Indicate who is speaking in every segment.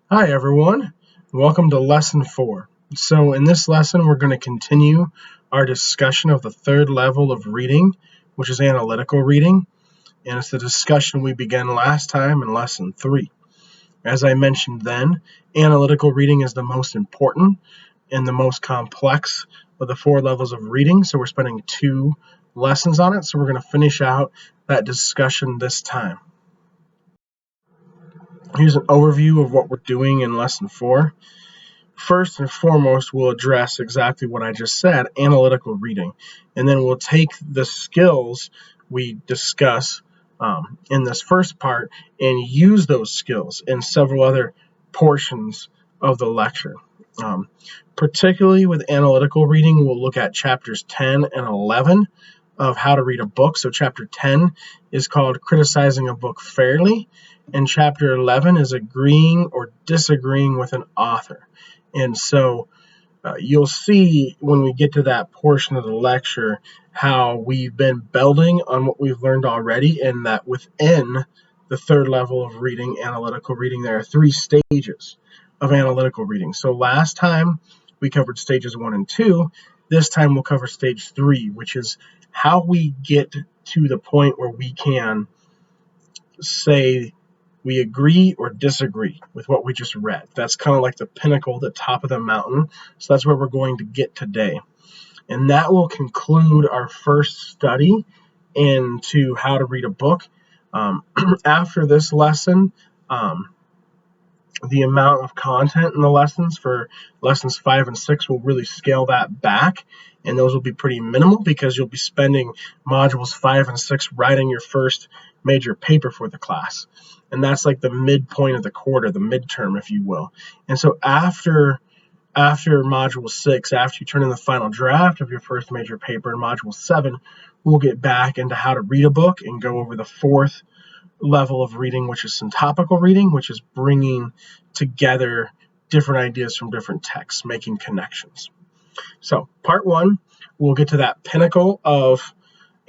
Speaker 1: Hi everyone, welcome to lesson 4. So in this lesson we're going to continue our discussion of the third level of reading, which is analytical reading, and it's the discussion we began last time in lesson 3. As I mentioned then, analytical reading is the most important and the most complex of the 4 levels of reading, so we're spending 2 lessons on it, so we're going to finish out that discussion this time. Here's an overview of what we're doing in lesson 4. First and foremost, we'll address exactly what I just said, analytical reading, and then we'll take the skills we discuss in this first part and use those skills in several other portions of the lecture. Particularly with analytical reading, we'll look at chapters 10 and 11 of How to Read a Book. So chapter 10 is called Criticizing a Book Fairly, and chapter 11 is Agreeing or Disagreeing with an Author. And so you'll see when we get to that portion of the lecture how we've been building on what we've learned already, and that within the third level of reading, analytical reading, there are 3 stages of analytical reading. So last time we covered stages 1 and 2. This time we'll cover stage 3, which is how we get to the point where we can say we agree or disagree with what we just read. That's kind of like the pinnacle, the top of the mountain. So that's where we're going to get today. And that will conclude our first study into how to read a book. After this lesson, the amount of content in the lessons for lessons 5 and 6 will really scale that back, and those will be pretty minimal because you'll be spending modules 5 and 6 writing your first major paper for the class. And that's like the midpoint of the quarter, the midterm, if you will. And so after module 6, after you turn in the final draft of your first major paper in module 7, we'll get back into how to read a book and go over the 4th level of reading, which is syntopical reading, which is bringing together different ideas from different texts, making connections. So part 1, we'll get to that pinnacle of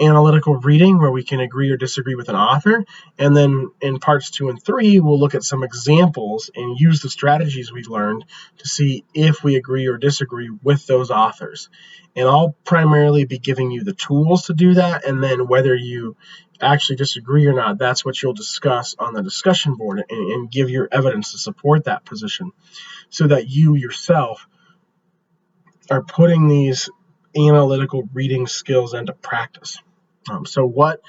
Speaker 1: analytical reading where we can agree or disagree with an author, and then in parts 2 and 3 we'll look at some examples and use the strategies we learned to see if we agree or disagree with those authors. And I'll primarily be giving you the tools to do that, and then whether you actually disagree or not, that's what you'll discuss on the discussion board and give your evidence to support that position, so that you yourself are putting these analytical reading skills into practice. So what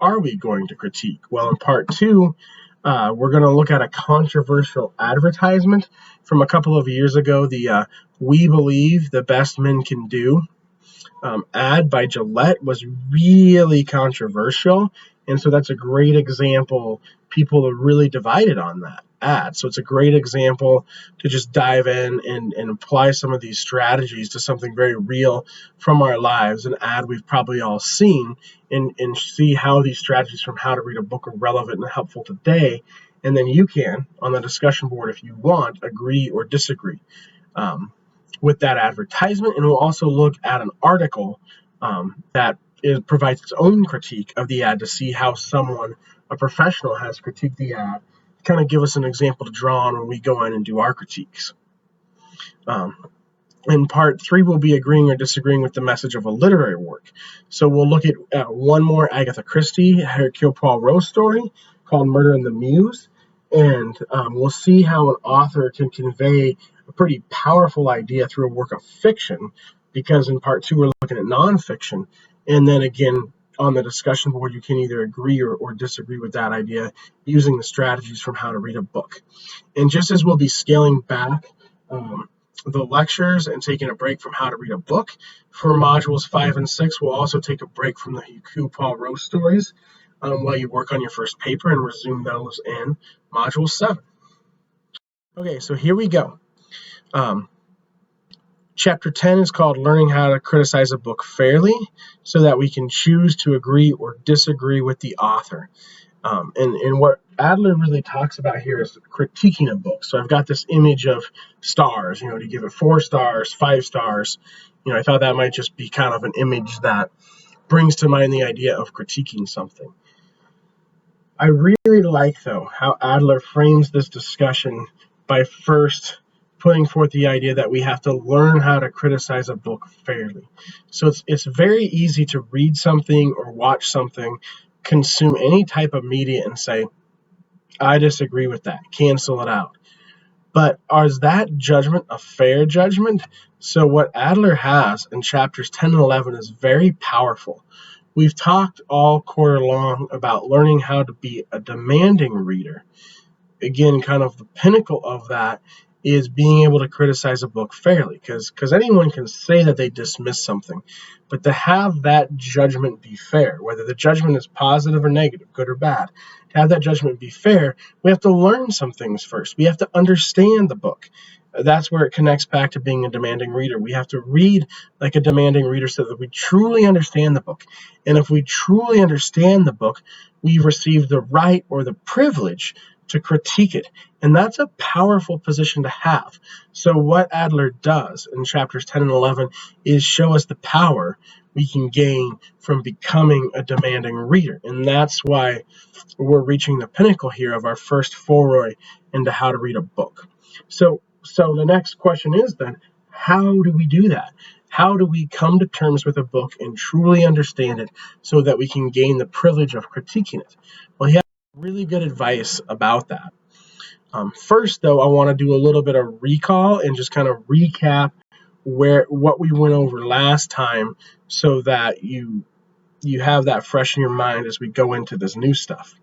Speaker 1: are we going to critique? Well, in part 2, we're going to look at a controversial advertisement from a couple of years ago, the "We Believe the Best Men Can Do" ad by Gillette was really controversial, and so that's a great example. People are really divided on that ad, so it's a great example to just dive in and apply some of these strategies to something very real from our lives, an ad we've probably all seen, and see how these strategies from How to Read a Book are relevant and helpful today. And then you can, on the discussion board, if you want, agree or disagree with that advertisement. And we'll also look at an article that provides its own critique of the ad to see how someone, a professional, has critiqued the ad, to kind of give us an example to draw on when we go in and do our critiques. In part 3, we'll be agreeing or disagreeing with the message of a literary work. So we'll look at one more Agatha Christie, Hercule Poirot story called Murder in the Mews, and we'll see how an author can convey a pretty powerful idea through a work of fiction, because in part 2 we're looking at nonfiction, and then again on the discussion board you can either agree or disagree with that idea using the strategies from How to Read a Book. And just as we'll be scaling back the lectures and taking a break from How to Read a Book for modules 5 and 6, we'll also take a break from the Hercule Poirot stories while you work on your first paper and resume those in module 7. Okay, so here we go. Chapter 10 is called Learning How to Criticize a Book Fairly, so that we can choose to agree or disagree with the author. And what Adler really talks about here is critiquing a book. So I've got this image of stars, to give it 4 stars, 5 stars. I thought that might just be kind of an image that brings to mind the idea of critiquing something. I really like, though, how Adler frames this discussion by first putting forth the idea that we have to learn how to criticize a book fairly. So it's very easy to read something or watch something, consume any type of media, and say, I disagree with that, cancel it out. But is that judgment a fair judgment? So, what Adler has in chapters 10 and 11 is very powerful. We've talked all quarter long about learning how to be a demanding reader. Again, kind of the pinnacle of that is being able to criticize a book fairly, because anyone can say that they dismiss something, but to have that judgment be fair, whether the judgment is positive or negative, good or bad, to have that judgment be fair, we have to learn some things first. We have to understand the book. That's where it connects back to being a demanding reader. We have to read like a demanding reader so that we truly understand the book. And if we truly understand the book, we've received the right or the privilege to critique it. And that's a powerful position to have. So what Adler does in chapters 10 and 11 is show us the power we can gain from becoming a demanding reader. And that's why we're reaching the pinnacle here of our first foray into how to read a book. So the next question is then, how do we do that? How do we come to terms with a book and truly understand it so that we can gain the privilege of critiquing it? Well, he has really good advice about that. First, though, I want to do a little bit of recall and just kind of recap what we went over last time so that you have that fresh in your mind as we go into this new stuff.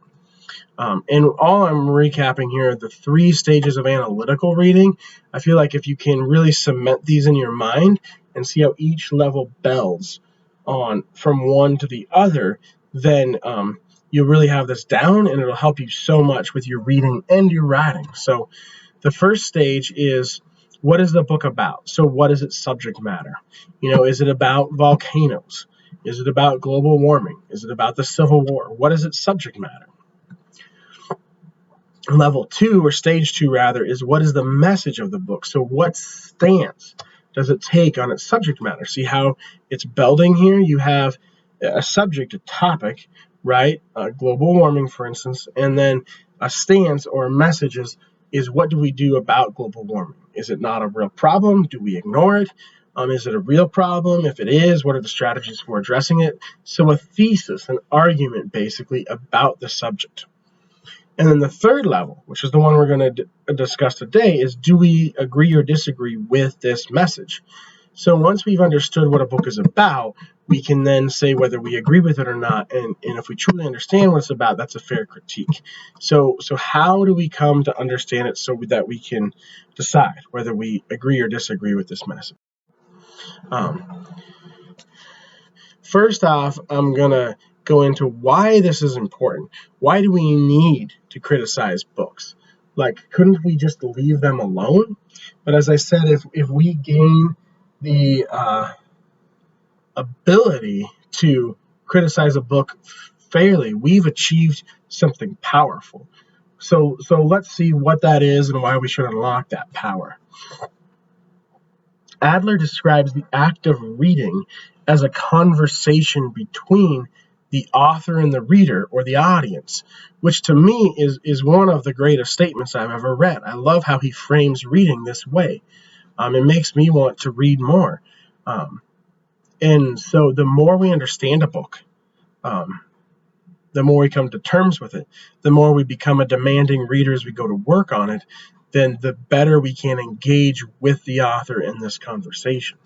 Speaker 1: And all I'm recapping here are the 3 stages of analytical reading. I feel like if you can really cement these in your mind and see how each level builds on from one to the other, then you'll really have this down, and it'll help you so much with your reading and your writing. So the first stage is, what is the book about? So what is its subject matter? Is it about volcanoes? Is it about global warming? Is it about the Civil War? What is its subject matter? Level 2, or stage 2 rather, is what is the message of the book? So what stance does it take on its subject matter? See how it's building here? You have a subject, a topic, right? Global warming, for instance, and then a stance or a message is what do we do about global warming? Is it not a real problem? Do we ignore it? Is it a real problem? If it is, what are the strategies for addressing it? So a thesis, an argument basically about the subject. And then the third level, which is the one we're going to discuss today, is do we agree or disagree with this message? So once we've understood what a book is about, we can then say whether we agree with it or not. And if we truly understand what it's about, that's a fair critique. So how do we come to understand it so that we can decide whether we agree or disagree with this message? First off, I'm going to go into why this is important. Why do we need to criticize books? Like, couldn't we just leave them alone? But as I said, if we gain the ability to criticize a book fairly, we've achieved something powerful. So let's see what that is and why we should unlock that power. Adler describes the act of reading as a conversation between the author and the reader or the audience, which to me is one of the greatest statements I've ever read. I love how he frames reading this way. It makes me want to read more. And so the more we understand a book, the more we come to terms with it, the more we become a demanding reader as we go to work on it, then the better we can engage with the author in this conversation.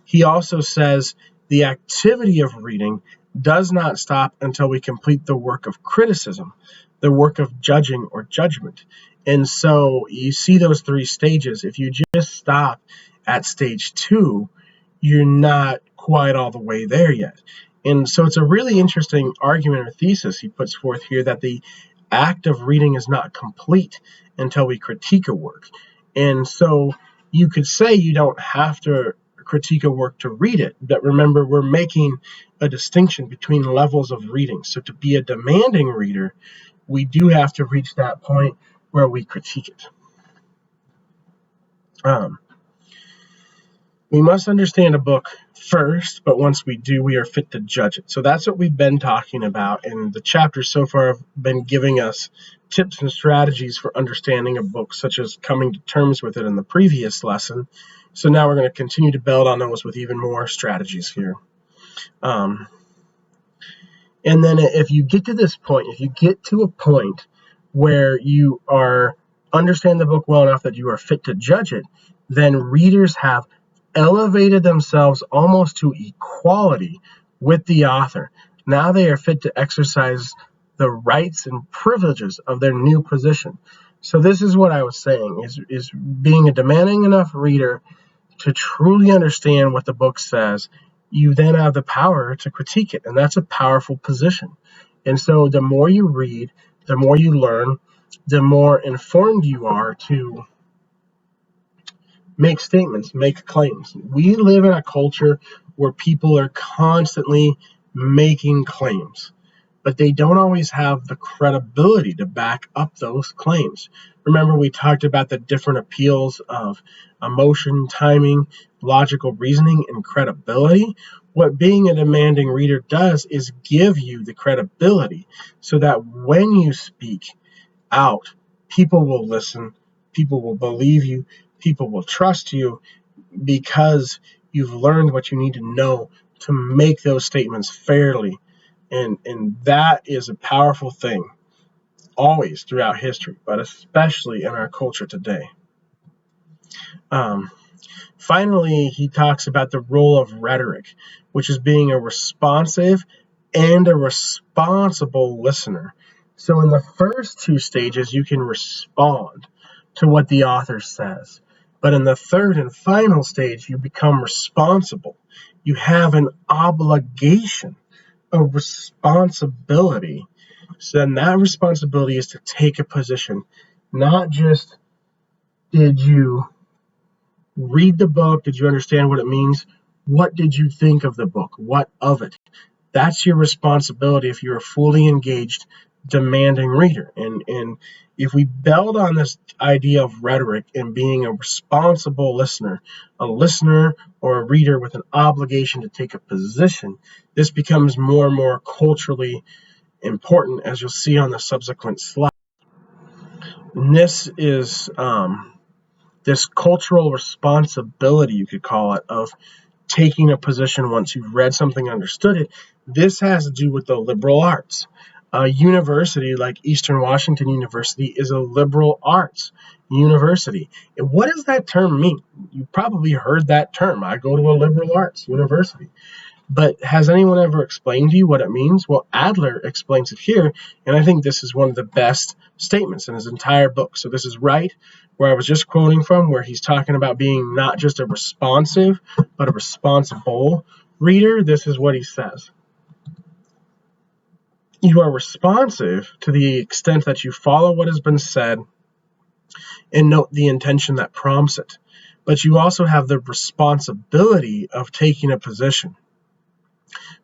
Speaker 1: He also says the activity of reading does not stop until we complete the work of criticism, the work of judging or judgment. And so you see those 3 stages. If you just stop at stage 2, you're not quite all the way there yet. And so it's a really interesting argument or thesis he puts forth here that the act of reading is not complete until we critique a work. And so you could say you don't have to critique a work to read it, but remember, we're making a distinction between levels of reading. So to be a demanding reader, we do have to reach that point where we critique it. We must understand a book first, but once we do, we are fit to judge it. So that's what we've been talking about, and the chapters so far have been giving us tips and strategies for understanding a book, such as coming to terms with it in the previous lesson. So now we're going to continue to build on those with even more strategies here. And then if you get to this point, if you get to a point where you are understand the book well enough that you are fit to judge it, then readers have elevated themselves almost to equality with the author. Now they are fit to exercise the rights and privileges of their new position. So this is what I was saying, is being a demanding enough reader to truly understand what the book says. You then have the power to critique it, and that's a powerful position. And so the more you read, the more you learn, the more informed you are to make statements, make claims. We live in a culture where people are constantly making claims, but they don't always have the credibility to back up those claims. Remember, we talked about the different appeals of emotion, timing, logical reasoning, and credibility. What being a demanding reader does is give you the credibility so that when you speak out, people will listen, people will believe you, people will trust you because you've learned what you need to know to make those statements fairly. And that is a powerful thing always throughout history, but especially in our culture today. Finally, he talks about the role of rhetoric, which is being a responsive and a responsible listener. So in the first two stages, you can respond to what the author says. But in the third and final stage, you become responsible. You have an obligation, a responsibility. So then that responsibility is to take a position. Not just did you read the book, did you understand what it means? What did you think of the book? What of it? That's your responsibility if you're a fully engaged, demanding reader. And if we build on this idea of rhetoric and being a responsible listener, a listener or a reader with an obligation to take a position, this becomes more and more culturally important, as you'll see on the subsequent slide. And this is this cultural responsibility, you could call it, of taking a position once you've read something and understood it. This has to do with the liberal arts. A university like Eastern Washington University is a liberal arts university. And what does that term mean? You probably heard that term. I go to a liberal arts university. But has anyone ever explained to you what it means? Well, Adler explains it here, and I think this is one of the best statements in his entire book. So this is right where I was just quoting from, where he's talking about being not just a responsive, but a responsible reader. This is what he says. You are responsive to the extent that you follow what has been said and note the intention that prompts it. But you also have the responsibility of taking a position.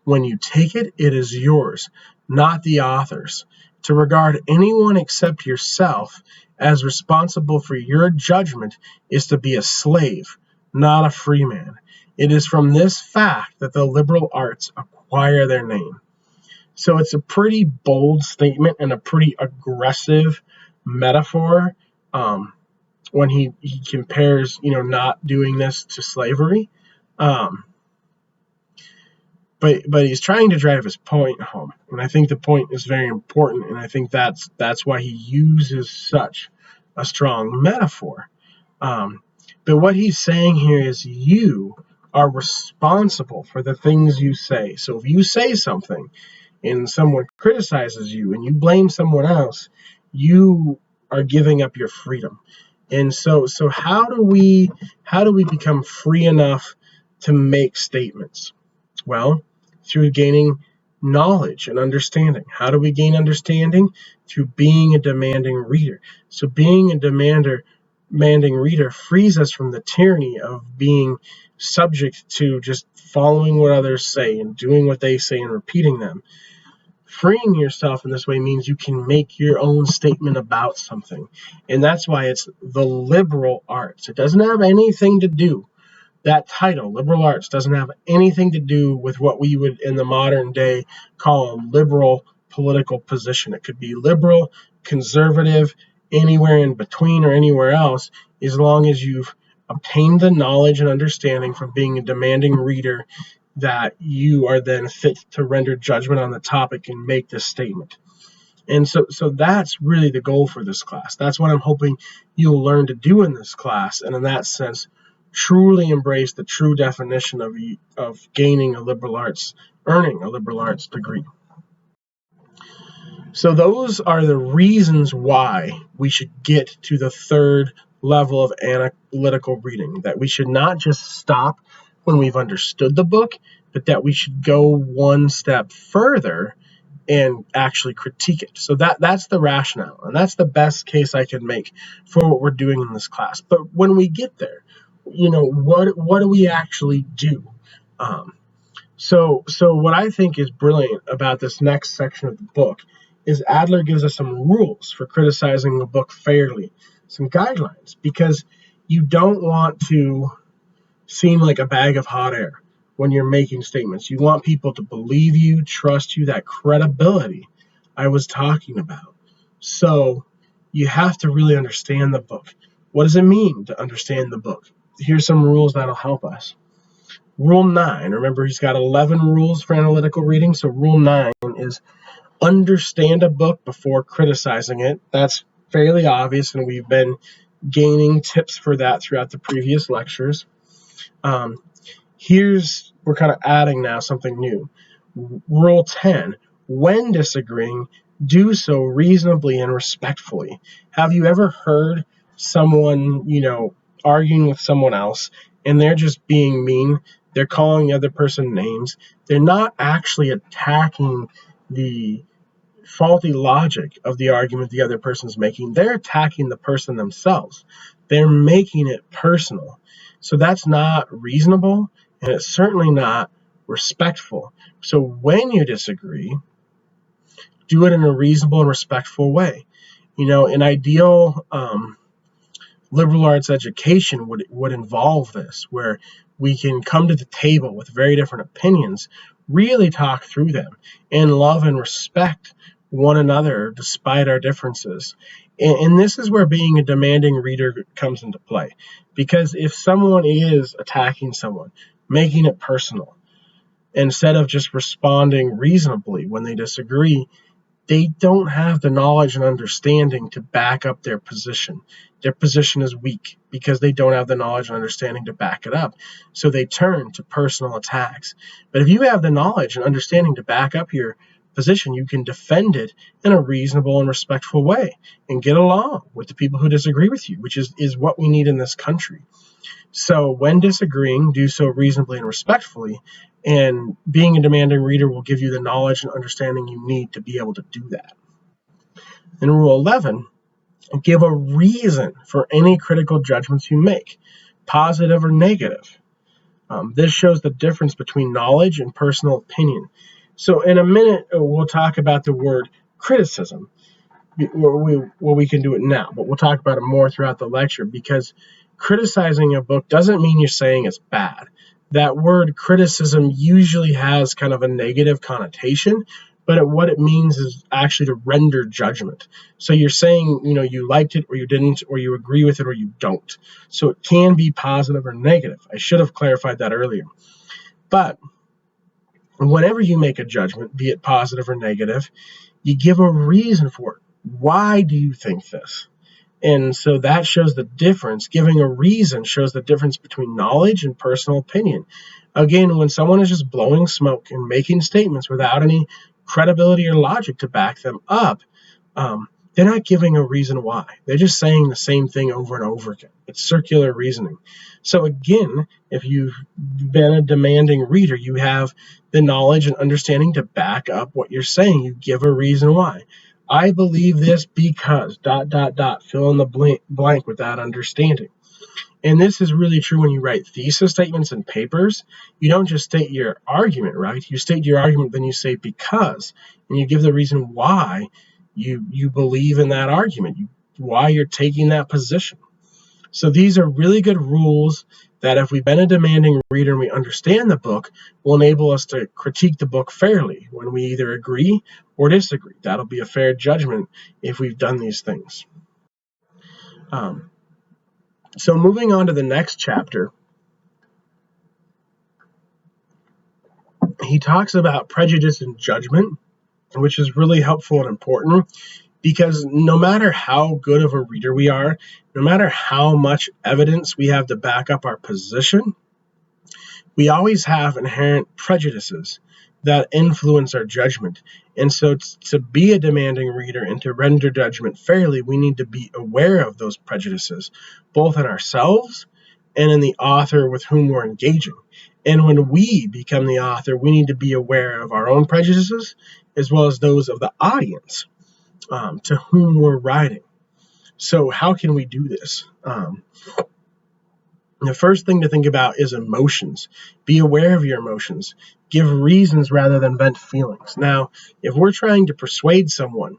Speaker 1: When you take it, it is yours, not the author's. To regard anyone except yourself as responsible for your judgment is to be a slave, not a free man. It is from this fact that the liberal arts acquire their name. So it's a pretty bold statement and a pretty aggressive metaphor when he compares, not doing this to slavery. But he's trying to drive his point home, and I think the point is very important, and I think that's why he uses such a strong metaphor. But what he's saying here is you are responsible for the things you say. So if you say something and someone criticizes you and you blame someone else, you are giving up your freedom. And so how do we become free enough to make statements? Well, through gaining knowledge and understanding. How do we gain understanding? Through being a demanding reader. So being a demanding reader frees us from the tyranny of being subject to just following what others say and doing what they say and repeating them. Freeing yourself in this way means you can make your own statement about something. And that's why it's the liberal arts. It doesn't have anything to do That title, liberal arts, doesn't have anything to do with what we would in the modern day call a liberal political position. It could be liberal, conservative, anywhere in between or anywhere else, as long as you've obtained the knowledge and understanding from being a demanding reader that you are then fit to render judgment on the topic and make this statement. And so that's really the goal for this class. That's what I'm hoping you'll learn to do in this class, and in that sense, truly embrace the true definition of gaining a liberal arts, earning a liberal arts degree. So those are the reasons why we should get to the third level of analytical reading, that we should not just stop when we've understood the book, but that we should go one step further and actually critique it. So that's the rationale, and that's the best case I can make for what we're doing in this class. But when we get there, what do we actually do? So what I think is brilliant about this next section of the book is Adler gives us some rules for criticizing a book fairly, some guidelines, because you don't want to seem like a bag of hot air when you're making statements. You want people to believe you, trust you, that credibility I was talking about. So you have to really understand the book. What does it mean to understand the book? Here's some rules that'll help us. Rule 9, remember he's got 11 rules for analytical reading, so rule 9 is understand a book before criticizing it. That's fairly obvious, and we've been gaining tips for that throughout the previous lectures. We're kind of adding now something new. Rule 10, when disagreeing, do so reasonably and respectfully. Have you ever heard someone, arguing with someone else and they're just being mean? They're calling the other person names. They're not actually attacking the faulty logic of the argument the other person's making. They're attacking the person themselves. They're making it personal. So that's not reasonable, and it's certainly not respectful. So when you disagree, do it in a reasonable and respectful way. An ideal liberal arts education would involve this, where we can come to the table with very different opinions, really talk through them, and love and respect one another despite our differences. And this is where being a demanding reader comes into play. Because if someone is attacking someone, making it personal, instead of just responding reasonably when they disagree, they don't have the knowledge and understanding to back up their position. Their position is weak because they don't have the knowledge and understanding to back it up. So they turn to personal attacks. But if you have the knowledge and understanding to back up your position, you can defend it in a reasonable and respectful way and get along with the people who disagree with you, which is what we need in this country. So when disagreeing, do so reasonably and respectfully, and being a demanding reader will give you the knowledge and understanding you need to be able to do that. In Rule 11, give a reason for any critical judgments you make, positive or negative. This shows the difference between knowledge and personal opinion. So in a minute, we'll talk about the word criticism. We can do it now, but we'll talk about it more throughout the lecture, because criticizing a book doesn't mean you're saying it's bad. That word criticism usually has kind of a negative connotation, but what it means is actually to render judgment. So you're saying, you liked it or you didn't, or you agree with it or you don't. So it can be positive or negative. I should have clarified that earlier. But whenever you make a judgment, be it positive or negative, you give a reason for it. Why do you think this? And so that shows the difference. Giving a reason shows the difference between knowledge and personal opinion. Again, when someone is just blowing smoke and making statements without any credibility or logic to back them up, they're not giving a reason why. They're just saying the same thing over and over again. It's circular reasoning. So again, if you've been a demanding reader, you have the knowledge and understanding to back up what you're saying. You give a reason why. I believe this because ... fill in the blank with that understanding. And this is really true when you write thesis statements and papers. You don't just state your argument, right? You state your argument, then you say because, and you give the reason why you believe in that argument, why you're taking that position. So these are really good rules that if we've been a demanding reader and we understand the book, will enable us to critique the book fairly when we either agree or disagree. That'll be a fair judgment if we've done these things. So moving on to the next chapter, he talks about prejudice and judgment, which is really helpful and important because no matter how good of a reader we are, no matter how much evidence we have to back up our position, we always have inherent prejudices that influence our judgment. And so to be a demanding reader and to render judgment fairly, we need to be aware of those prejudices, both in ourselves and in the author with whom we're engaging. And when we become the author, we need to be aware of our own prejudices as well as those of the audience to whom we're writing. So how can we do this? The first thing to think about is emotions. Be aware of your emotions. Give reasons rather than vent feelings. Now, if we're trying to persuade someone,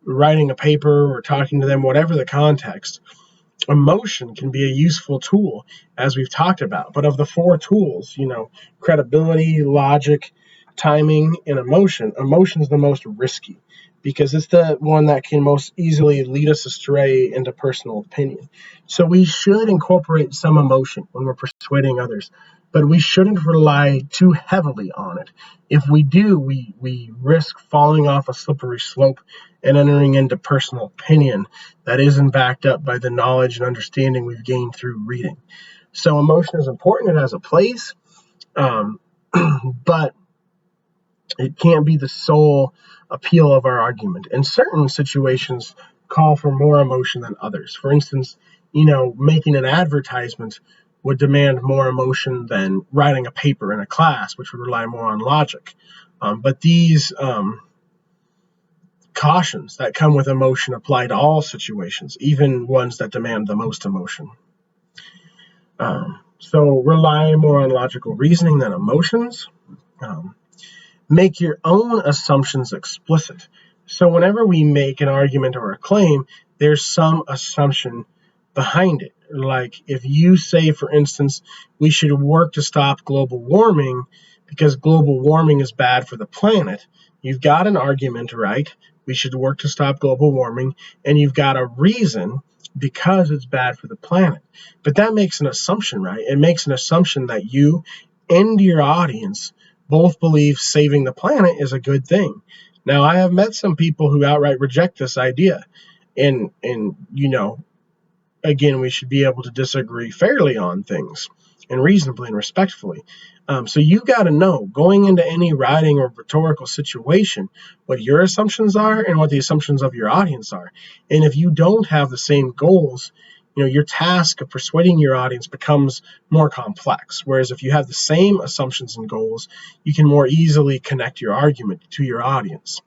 Speaker 1: writing a paper or talking to them, whatever the context, emotion can be a useful tool, as we've talked about. But of the four tools, credibility, logic, timing, and emotion is the most risky because it's the one that can most easily lead us astray into personal opinion. So we should incorporate some emotion when we're persuading others, but we shouldn't rely too heavily on it. If we do, we risk falling off a slippery slope and entering into personal opinion that isn't backed up by the knowledge and understanding we've gained through reading. So emotion is important. It has a place, but it can't be the sole appeal of our argument. And certain situations call for more emotion than others. For instance, making an advertisement would demand more emotion than writing a paper in a class, which would rely more on logic. But these cautions that come with emotion apply to all situations, even ones that demand the most emotion. So rely more on logical reasoning than emotions. Make your own assumptions explicit. So whenever we make an argument or a claim, there's some assumption behind it. Like if you say, for instance, we should work to stop global warming because global warming is bad for the planet, you've got an argument, right? We should work to stop global warming, and you've got a reason because it's bad for the planet. But that makes an assumption, right? It makes an assumption that you and your audience both believe saving the planet is a good thing. Now, I have met some people who outright reject this idea. And again, we should be able to disagree fairly on things and reasonably and respectfully. So you got to know, going into any writing or rhetorical situation, what your assumptions are and what the assumptions of your audience are. And if you don't have the same goals, your task of persuading your audience becomes more complex. Whereas if you have the same assumptions and goals, you can more easily connect your argument to your audience.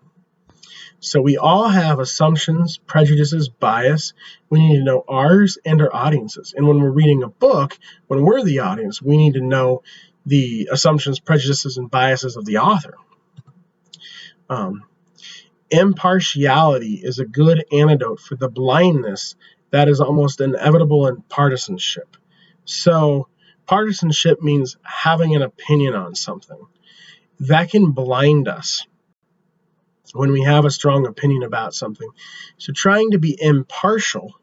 Speaker 1: So we all have assumptions, prejudices, bias. We need to know ours and our audiences. And when we're reading a book, when we're the audience, we need to know the assumptions, prejudices, and biases of the author. Impartiality is a good antidote for the blindness that is almost inevitable in partisanship. So partisanship means having an opinion on something. That can blind us when we have a strong opinion about something. So trying to be impartial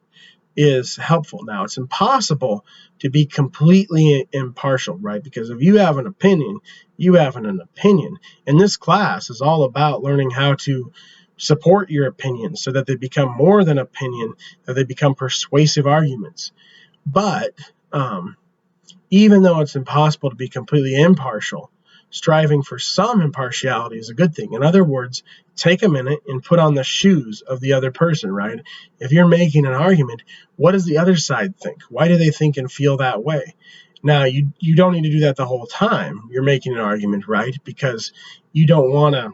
Speaker 1: is helpful. Now, it's impossible to be completely impartial, right? Because if you have an opinion, you have an opinion. And this class is all about learning how to support your opinions so that they become more than opinion, that they become persuasive arguments. But even though it's impossible to be completely impartial, striving for some impartiality is a good thing. In other words, take a minute and put on the shoes of the other person, right? If you're making an argument, what does the other side think? Why do they think and feel that way? Now, you don't need to do that the whole time you're making an argument, right? Because you don't want to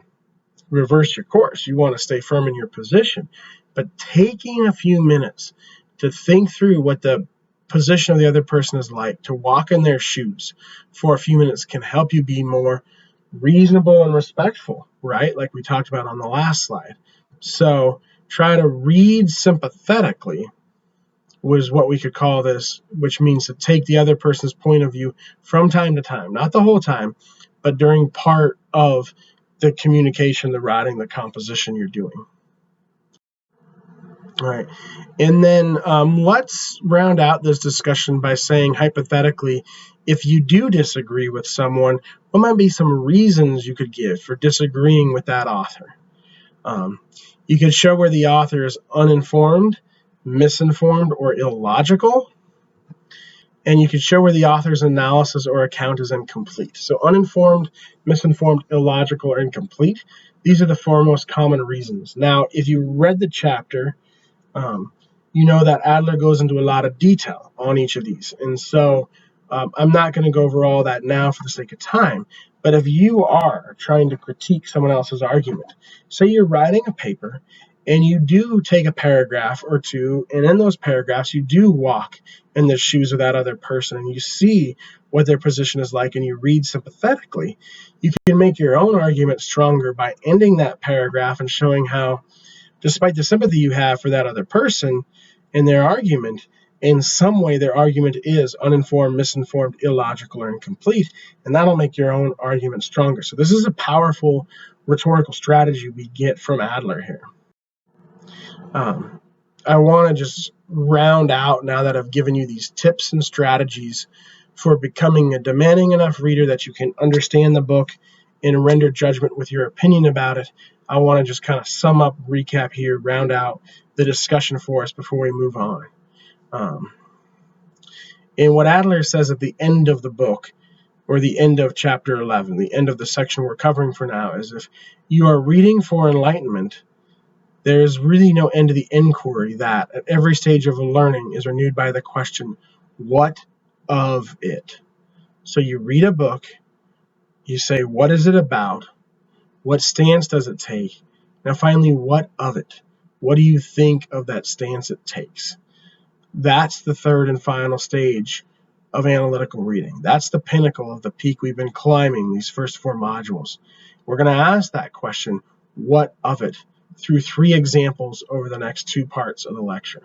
Speaker 1: reverse your course. You want to stay firm in your position. But taking a few minutes to think through what the position of the other person is like, to walk in their shoes for a few minutes can help you be more reasonable and respectful, right? Like we talked about on the last slide. So try to read sympathetically was what we could call this, which means to take the other person's point of view from time to time, not the whole time, but during part of the communication, the writing, the composition you're doing. All right. And then let's round out this discussion by saying, hypothetically, if you do disagree with someone, what might be some reasons you could give for disagreeing with that author? You could show where the author is uninformed, misinformed, or illogical. And you could show where the author's analysis or account is incomplete. So uninformed, misinformed, illogical, or incomplete. These are the four most common reasons. Now, if you read the chapter, you know that Adler goes into a lot of detail on each of these. And so I'm not going to go over all that now for the sake of time. But if you are trying to critique someone else's argument, say you're writing a paper and you do take a paragraph or two, and in those paragraphs you do walk in the shoes of that other person and you see what their position is like and you read sympathetically, you can make your own argument stronger by ending that paragraph and showing how, despite the sympathy you have for that other person and their argument, in some way their argument is uninformed, misinformed, illogical, or incomplete, and that'll make your own argument stronger. So this is a powerful rhetorical strategy we get from Adler here. I want to just round out, now that I've given you these tips and strategies for becoming a demanding enough reader that you can understand the book and render judgment with your opinion about it. I want to just kind of sum up, recap here, round out the discussion for us before we move on. And what Adler says at the end of the book, or the end of chapter 11, the end of the section we're covering for now, is if you are reading for enlightenment, there is really no end to the inquiry that, at every stage of learning, is renewed by the question, what of it? So you read a book, you say, what is it about? What stance does it take? Now finally, what of it? What do you think of that stance it takes? That's the third and final stage of analytical reading. That's the pinnacle of the peak we've been climbing these first four modules. We're going to ask that question, what of it, through 3 examples over the next 2 parts of the lecture.